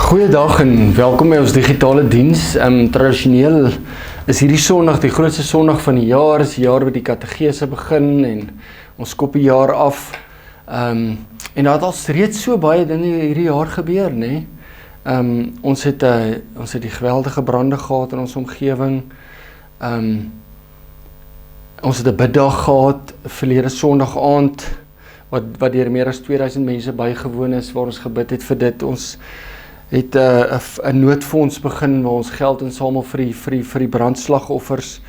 Goeiedag en welkom by ons digitale diens. Tradisioneel is hierdie Sondag die grootste Sondag van die jaar, is die jaar waar die kategese begin en ons kop die jaar af. En daar het reeds so baie dinge hierdie jaar gebeur, né? Ons het die geweldige brande gehad in ons omgewing. Ons het 'n biddag gehad verlede Sondag aand wat deur meer as 2000 mense bygewoon is waar ons gebid het vir dit. Ons het 'n noodfonds begin waar ons geld insamel vir die brandslagoffers.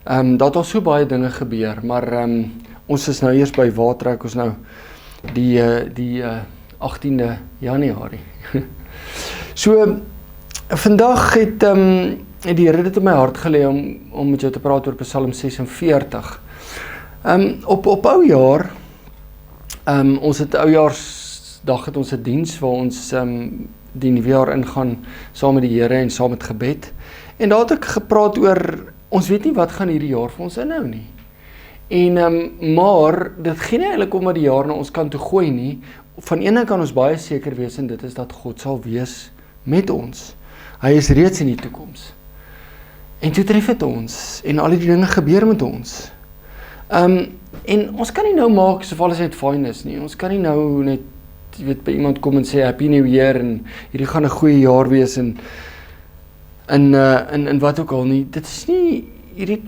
Daar het al so baie dinge gebeur, maar ons is nou eers by Waartrek, ons nou die 18de Januarie. So, vandag het die Here dit op my hart gelê om met jou te praat oor Psalm 46. Op oujaar, ons het oujaarsdag het ons 'n diens waar ons die nuwe jaar ingaan saam met die Here en saam met gebed. En daar het ek gepraat oor, ons weet nie wat gaan hierdie jaar vir ons inhou nie. En maar dit gaan nie eintlik om dat die jaar na ons kant toe gooi nie. Van ene kan ons baie seker wees en dit is dat God sal wees met ons. Hy is reeds in die toekoms. En toe tref dit ons en al die dinge gebeur met ons. En ons kan nie nou maak soos alles net fyn is nie. Ons kan nie nou net by iemand kom en sê Happy New Year en hierdie gaan 'n goeie jaar wees en wat ook al nie. Dit is nie hierdie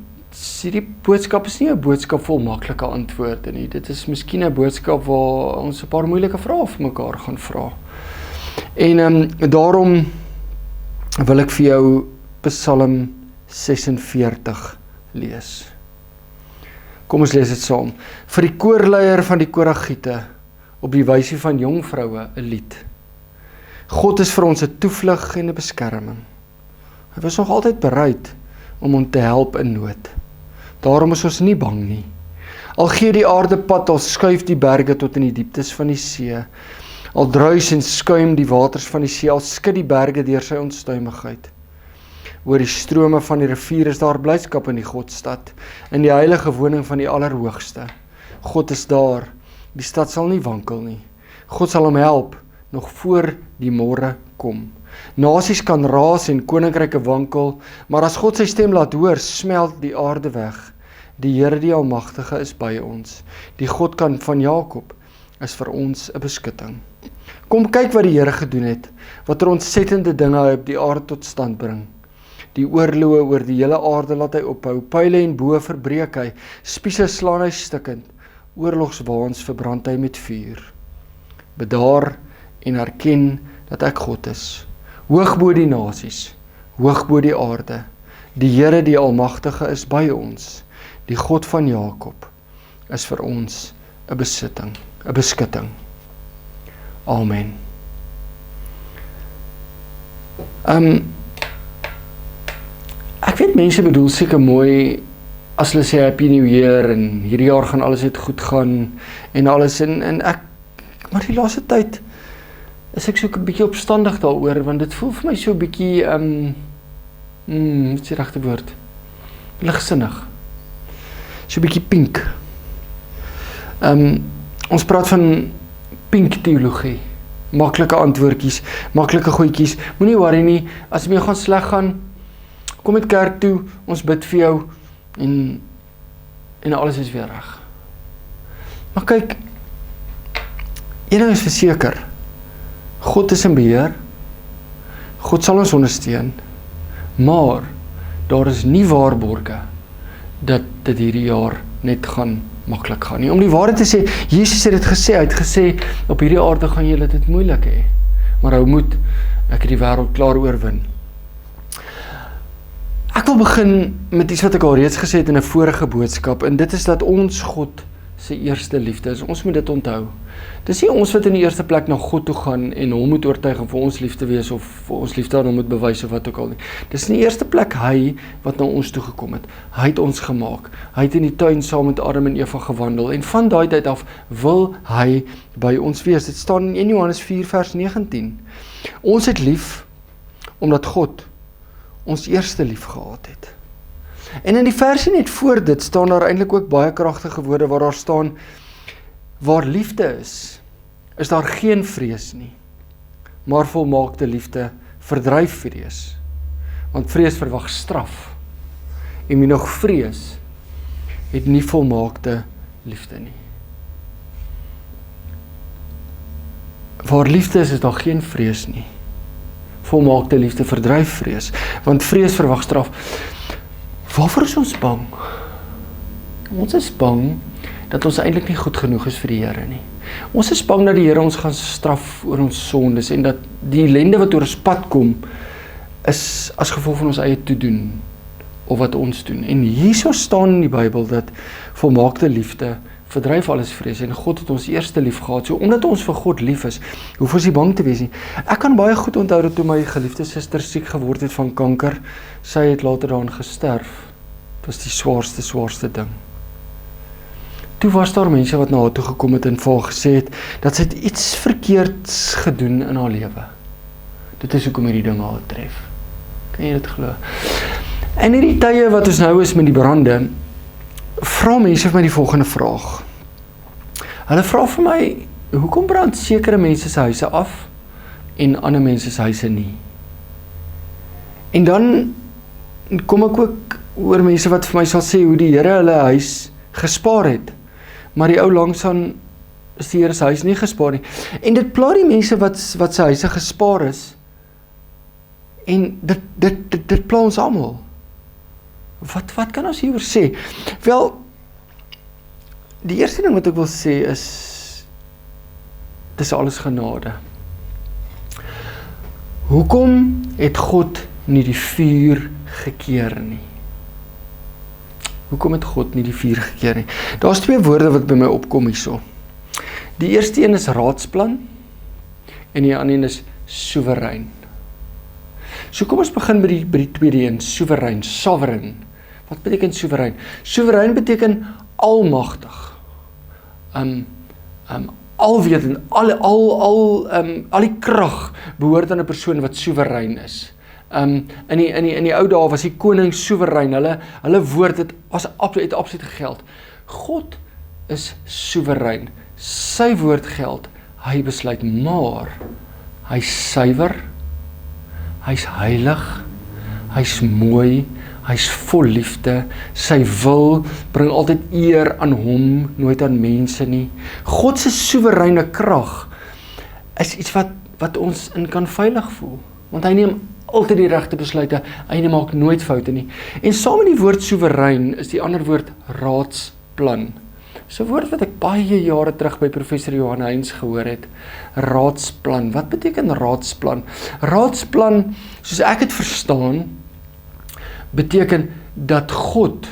boodskap is nie 'n boodskap vol maklike antwoorde nie. Dit is miskien 'n boodskap waar ons 'n paar moeilike vrae vir mekaar gaan vra. En daarom wil ek vir jou Psalm 46 lees. Kom ons lees dit saam. Vir die koorleier van die Koragiete, op die wysie van jong vroue 'n lied. God is vir ons 'n toevlug en 'n beskerming. Hy was nog altyd bereid om ons te help in nood. Daarom is ons nie bang nie. Al gee die aarde pad, al skuif die berge tot in die dieptes van die see, al druis en skuim die waters van die see, al skud die berge deur sy onstuimigheid. Oor die strome van die rivier is daar blydskap in die Godstad, in die heilige woning van die Allerhoogste. God is daar. Die stad sal nie wankel nie. God sal hom help, nog voor die môre kom. Nasies kan raas en koninkryke wankel, maar as God sy stem laat hoor, smelt die aarde weg. Die Here die Almagtige is by ons. Die God van Jakob is vir ons 'n beskutting. Kom kyk wat die Here gedoen het, wat ontsettende dinge hy op die aarde tot stand bring. Die oorloë oor die hele aarde laat hy ophou, pyle en boë verbreek hy, spiese slaan hy stikkend. Oorlogswaans verbrand hy met vuur. Bedaar en erken dat ek God is. Hoog bo die nasies, hoog bo die aarde. Die Here die Almagtige is by ons. Die God van Jakob is vir ons 'n beskutting. Amen. Ek weet mense bedoel seker mooi as hulle sê Happy New Year en hierdie jaar gaan alles net goed gaan en alles en ek, maar die laaste tyd is ek so 'n bietjie opstandig daaroor, want dit voel vir my so 'n bietjie wat is die regte woord? Ligsinnig. So 'n bietjie pink. Ons praat van pink teologie. Maklike antwoordjies, maklike goedjies. Moenie worry nie, as dit mee gaan sleg gaan, kom met kerk toe, ons bid vir jou en alles is weer reg. Maar kyk, een ding is verseker, God is in beheer, God sal ons ondersteun, maar daar is nie waarborge dat dit hierdie jaar net gaan maklik gaan nie. Om die waarheid te sê, Jesus het dit gesê, hy het gesê, op hierdie aarde gaan julle dit moeilik hê, maar hou moed, ek het die wêreld klaar oorwin. Ek wil begin met iets wat ek al reeds gesê het in 'n vorige boodskap, en dit is dat ons God sy eerste liefde is. Ons moet dit onthou. Dis nie ons wat in die eerste plek na God toe gaan en hom moet oortuig om vir ons lief te wees of vir ons liefde aan hom moet bewys of wat ook al nie. Dis in die eerste plek hy wat na ons toe gekom het. Hy het ons gemaak. Hy het in die tuin saam met Adam en Eva gewandel en van daai tyd af wil hy by ons wees. Dit staan in 1 Johannes 4 vers 19. Ons het lief omdat God ons eerste lief gehad het. En in die versie net voor dit staan daar eintlik ook baie kragtige woorde waar daar staan, waar liefde is daar geen vrees nie, maar volmaakte liefde verdryf vrees, want vrees verwag straf, en wie nog vrees, het nie volmaakte liefde nie. Waar liefde is daar geen vrees nie, volmaakte liefde verdryf vrees, want vrees verwag straf. Waarvoor is ons bang? Ons is bang dat ons eintlik nie goed genoeg is vir die Here nie. Ons is bang dat die Here ons gaan straf oor ons sondes en dat die ellende wat oor ons pad kom is as gevolg van ons eie toedoen of wat ons doen. En hierso staan in die Bybel dat volmaakte liefde verdryf alles vrees en God het ons eerste lief gehad. So omdat ons vir God lief is, hoef ons nie bang te wees nie. Ek kan baie goed onthou dat toe my geliefde suster siek geword het van kanker, sy het later daaraan gesterf. Dit was die swaarste ding. Toe was daar mense wat na haar toe gekom het en vir haar gesê het dat sy het iets verkeerds gedoen in haar lewe. Dit is hoekom hierdie ding haar tref. Kan jy dit glo? En in die tye wat ons nou is met die brande, vra mense vir my die volgende vraag. Hulle vra vir my, hoekom brand sekere mense se huise af en ander mense se huise nie? En dan kom ek ook oor mense wat vir my sal sê hoe die Here hulle huis gespaar het, maar die ou langsaan is die Here se huis nie gespaar nie. En dit pla die mense wat se huise gespaar is, en dit pla ons almal. Wat kan ons hieroor sê? Wel, die eerste ding wat ek wil sê is, dis alles genade. Hoekom het God nie die vuur gekeer nie? Hoekom het God nie die vuur gekeer nie? Daar's twee woorde wat by my opkom hierso. Die eerste een is raadsplan en die ander een is soewerein. So kom ons begin by die tweede een, soewerein, sovereign. Wat beteken soewerein? Soewerein beteken almagtig. Alwetend, al die krag behoort aan 'n persoon wat soewerein is. In die ou dae was die koning soewerein. Hulle woord het absoluut geld. God is soewerein. Sy woord geld. Hy besluit, maar hy's suiwer. Hy's heilig. Hy's mooi. Hy's vol liefde. Sy wil bring altyd eer aan hom, nooit aan mense nie. God se soewereine krag is iets wat ons in kan veilig voel. Want hy neem altyd die regte besluite, hy maak nooit foute nie. En saam met die woord soewerein is die ander woord raadsplan. So 'n woord wat ek baie jare terug by professor Johan Heinz gehoor het. Raadsplan. Wat beteken raadsplan? Raadsplan, soos ek het verstaan, beteken dat God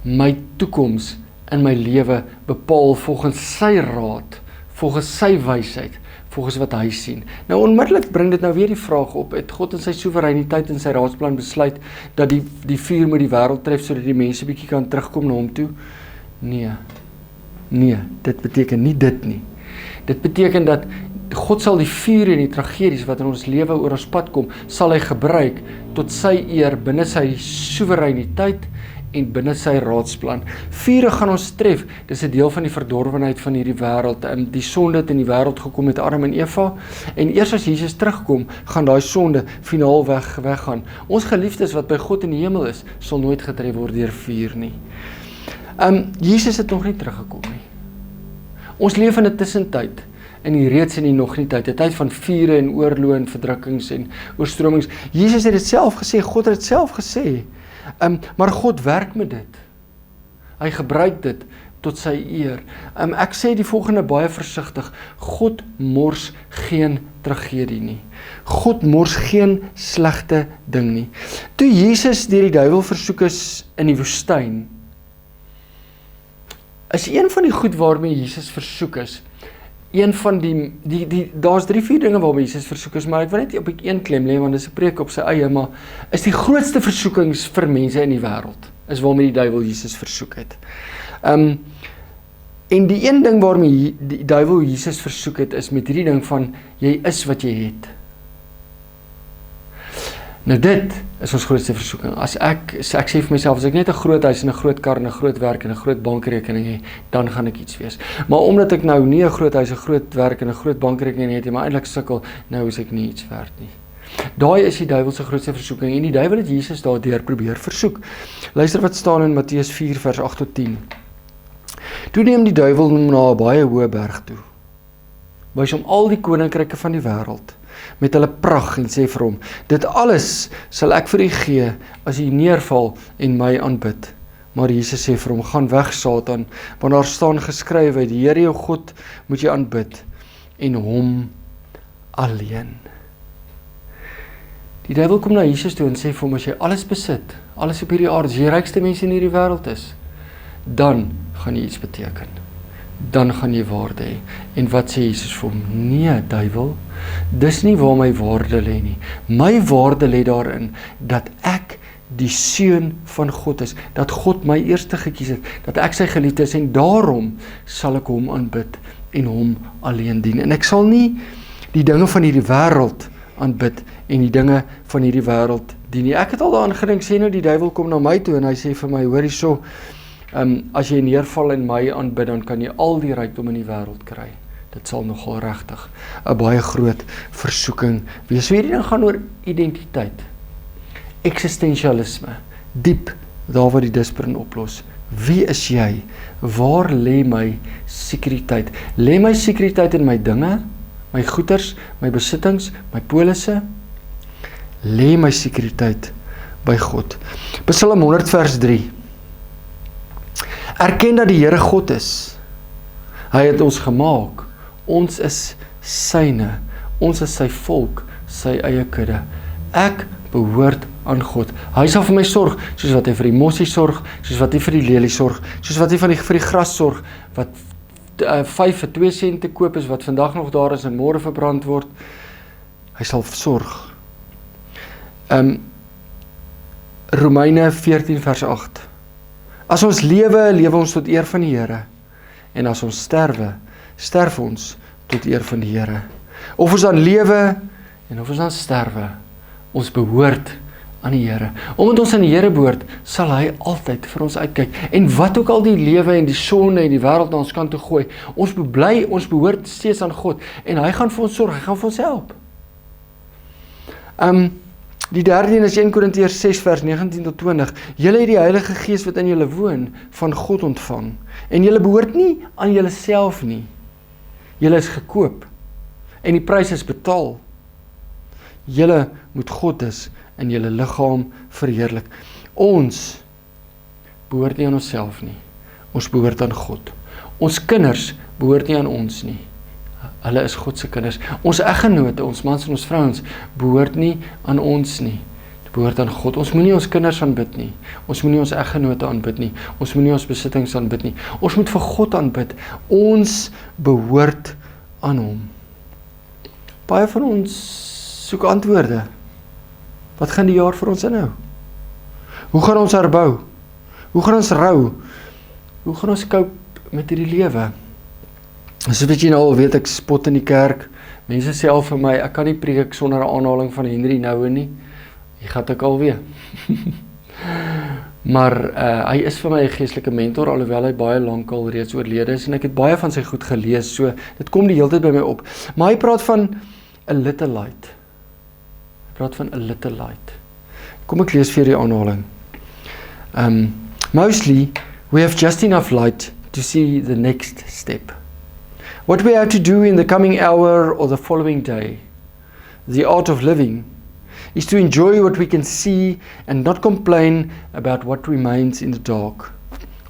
my toekoms in my lewe bepaal volgens sy raad, volgens sy wysheid, volgens wat hy sien. Nou onmiddellik bring dit nou weer die vraag op, het God in sy soewereiniteit en sy raadsplan besluit dat die vuur moet die wêreld tref sodat die mense bietjie kan terugkom na hom toe? Nee, dit beteken nie dit nie. Dit beteken dat God sal die vuur en die tragedies wat in ons lewe oor ons pad kom, sal hy gebruik tot sy eer binne sy soewereiniteit en binne sy raadsplan. Vure gaan ons tref, dis 'n deel van die verdorwenheid van hierdie wêreld. Die sonde het in die wêreld gekom met Adam en Eva, en eers as Jesus terugkom, gaan daai sonde finaal weggaan. Ons geliefdes wat by God in die hemel is, sal nooit getref word deur vuur nie. Jesus het nog nie teruggekom nie. Ons leef in 'n tussentyd, in die reeds en die nog nie tyd, 'n tyd van vure en oorloë en verdrukkings en oorstromings. Jesus het dit self gesê, God het dit self gesê. Maar God werk met dit. Hy gebruik dit tot sy eer. Ek sê die volgende baie versigtig, God mors geen tragedie nie. God mors geen slegte ding nie. Toe Jesus deur die duiwel versoek is in die woestyn, is een van die goed waarmee Jesus versoek is. Een van daar's 3-4 dinge waarmee Jesus versoek is, maar ek wil net op een klem lê, want dis 'n preek op sy eie, maar is die grootste versoekings vir mense in die wêreld, is waarmee die duiwel Jesus versoek het. En die een ding waarmee die duiwel Jesus versoek het, is met hierdie ding van, jy is wat jy het. Nou dit is ons grootste versoeking. As ek sê vir myself, as ek net 'n groot huis en 'n groot kar en 'n groot werk en 'n groot bankrekening het, dan gaan ek iets wees. Maar omdat ek nou nie 'n groot huis, 'n groot werk en 'n groot bankrekening het, maar eintlik sukkel, nou is ek nie iets werd nie. Daai is die duiwel se grootste versoeking en die duiwel het Jesus daardeur probeer versoek. Luister wat staan in Matteus 4 vers 8 tot 10. Toe neem die duiwel hom na 'n baie hoë berg toe. Wys hom al die koninkryke van die wêreld met hulle pragt en sê vir hom, dit alles sal ek vir u gee as u neerval en my aanbid. Maar Jesus sê vir hom, gaan weg Satan, want daar staan geskrywe, die Here jou God moet jy aanbid en hom alleen. Die duiwel kom na Jesus toe en sê vir hom, as jy alles besit, alles op hierdie aarde, as jy die rykste mense in hierdie wêreld is, dan gaan jy iets beteken. Dan gaan jy waarde hê. En wat sê Jesus vir hom? Nee, duiwel, dis nie waar my waarde lê nie. My waarde lê daarin dat ek die seun van God is, dat God my eerste gekies het, dat ek sy geliefde is en daarom sal ek hom aanbid en hom alleen dien. En ek sal nie die dinge van hierdie wêreld aanbid en die dinge van hierdie wêreld dien nie. Ek het al daaraan gedink, sê nou die duiwel kom na my toe en hy sê vir my, hoor hierso, as jy neerval en my aanbid, dan kan jy al die rykdom in die wêreld kry. Dit sal nogal regtig 'n baie groot versoeking wees. So hierdie ding gaan oor identiteit. Existentialisme. Diep, daar waar die Disprin oplos. Wie is jy? Waar lê my sekuriteit? Lê my sekuriteit in my dinge, my goeders, my besittings, my polisse? Lê my sekuriteit by God. Psalm 100 vers 3. Erken dat die Here God is. Hy het ons gemaak. Ons is syne. Ons is sy volk, sy eie kudde. Ek behoort aan God. Hy sal vir my sorg, soos wat hy vir die mossie sorg, soos wat hy vir die lelie sorg, soos wat hy vir die gras sorg, wat 5 vir 2 sent te koop is, wat vandag nog daar is en môre verbrand word. Hy sal sorg. Romeine 14 vers 8. As ons lewe, lewe ons tot eer van die Here. En as ons sterwe, sterf ons tot eer van die Here. Of ons dan lewe, en of ons dan sterwe, ons behoort aan die Here. Omdat ons aan die Here behoort, sal hy altyd vir ons uitkyk. En wat ook al die lewe en die sonde en die wêreld na ons kant toe gooi, ons bly, ons behoort steeds aan God. En hy gaan vir ons sorg, hy gaan vir ons help. Die derde een is 1 Korintiërs 6 vers 19 tot 20. Julle het die Heilige Gees wat in julle woon, van God ontvang. En julle behoort nie aan julle self nie. Julle is gekoop. En die prys is betaal. Julle moet God is in julle liggaam verheerlik. Ons behoort nie aan onsself nie. Ons behoort aan God. Ons kinders behoort nie aan ons nie. Hulle is God se kinders. Ons eggenote, ons mans en ons vrouens, behoort nie aan ons nie. Dit behoort aan God. Ons moenie ons kinders aanbid nie. Ons moenie ons eggenote aanbid nie. Ons moenie ons besittings aanbid nie. Ons moet vir God aanbid. Ons behoort aan hom. Baie van ons soek antwoorde. Wat gaan die jaar vir ons inhou? Hoe gaan ons herbou? Hoe gaan ons rou? Hoe gaan ons cope met hierdie lewe? So weet jy nou al, weet ek spot in die kerk, mense sê al vir my, ek kan nie preek sonder 'n aanhaling van Henry Nouwen nie, jy gaan ek alweer. Maar hy is vir my 'n geestelike mentor, alhoewel hy baie lank al reeds oorlede is, en ek het baie van sy goed gelees, so dit kom die hele tyd by my op. Maar hy praat van a little light. Hy praat van a little light. Kom ek lees vir die aanhaling. Mostly, we have just enough light to see the next step. What we have to do in the coming hour or the following day, the art of living, is to enjoy what we can see and not complain about what remains in the dark.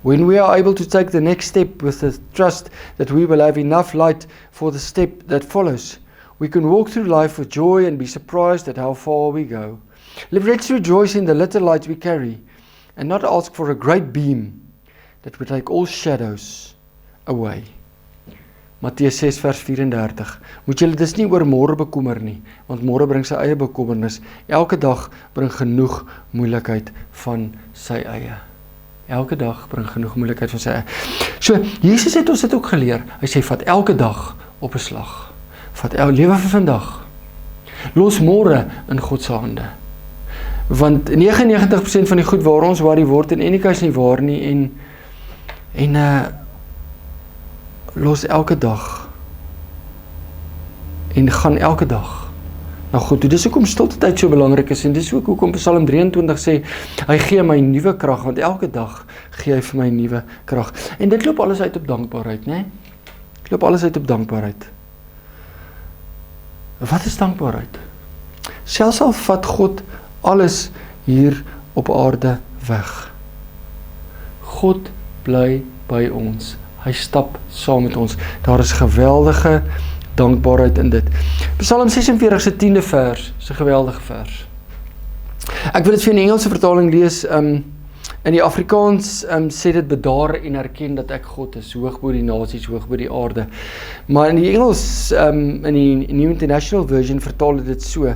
When we are able to take the next step with the trust that we will have enough light for the step that follows, we can walk through life with joy and be surprised at how far we go. Let's rejoice in the little light we carry and not ask for a great beam, that would take all shadows away. Matteus 6 vers 34. Moet julle dus nie oor môre bekommer nie, want môre bring sy eie bekommernis. Elke dag bring genoeg moeilikheid van sy eie. Elke dag bring genoeg moeilikheid van sy eie. So, Jesus het ons dit ook geleer. Hy sê, vat elke dag op 'n slag. Vat lewe vir vandag. Los môre in God se hande. Want 99% van die goed waar ons worry word en enikeis nie waar nie en los elke dag en gaan elke dag na God toe. Dis hoekom stilte tyd so belangrik is en dis ook hoekom Psalm 23 sê, hy gee my nuwe krag, want elke dag gee hy vir my nuwe krag. En dit loop alles uit op dankbaarheid, né? Dit loop alles uit op dankbaarheid. Wat is dankbaarheid? Selfs al vat God alles hier op aarde weg. God bly by ons. Hy stap saam met ons. Daar is geweldige dankbaarheid in dit. Psalm 46 se 10de vers, is 'n geweldige vers. Ek wil dit vir 'n Engelse vertaling lees. In die Afrikaans sê dit bedaar en erken dat ek God is, hoog bo die nasies, hoog bo die aarde. Maar in die Engels, in die New International Version vertaal dit so: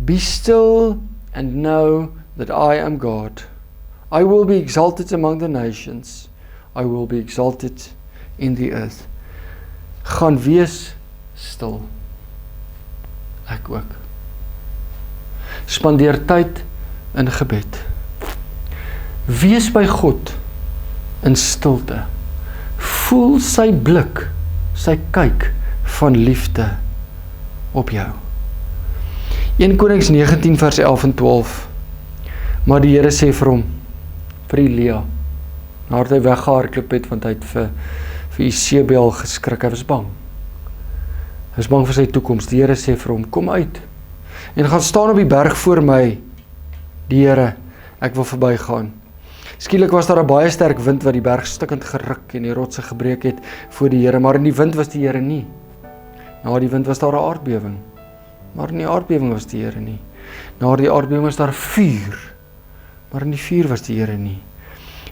Be still and know that I am God. I will be exalted among the nations. I will be exalted in the earth. Gaan wees stil. Ek ook. Spandeer tyd in gebed. Wees by God in stilte. Voel sy blik, sy kyk van liefde op jou. 1 Konings 19 vers 11 en 12. Maar die Here sê vir hom, vir Elia, nadat hy weggehardloop het, want hy het vir Isebel geskrik, hy was bang. Hy was bang vir sy toekoms. Die Here sê vir hom, kom uit, en gaan staan op die berg voor my, die Here, ek wil verbygaan. Skielik was daar 'n baie sterk wind wat die berg stukkend geruk en die rotse gebreek het voor die Here, maar in die wind was die Here nie. Na die wind was daar 'n aardbewing, maar in die aardbewing was die Here nie. Na die aardbewing was daar vuur, maar in die vuur was die Here nie.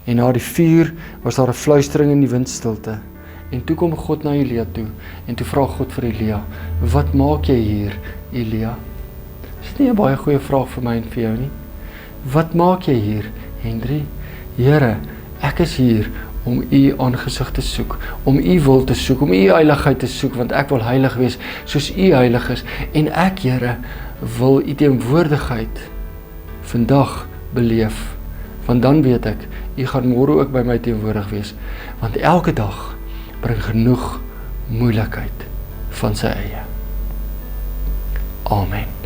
En na die vuur was daar 'n fluistering in die windstilte. En toe kom God na Elia toe, en toe vra God vir Elia, wat maak jy hier, Elia? Dis nie 'n baie goeie vraag vir my en vir jou nie. Wat maak jy hier, Henry? Here, ek is hier om u aangesig te soek, om u wil te soek, om u heiligheid te soek, want ek wil heilig wees, soos u heilig is, en ek, Here, wil u teenwoordigheid vandag beleef, want dan weet ek, u gaan môre ook by my teenwoordig wees, want elke dag bring genoeg moeilikheid van sy eie. Amen.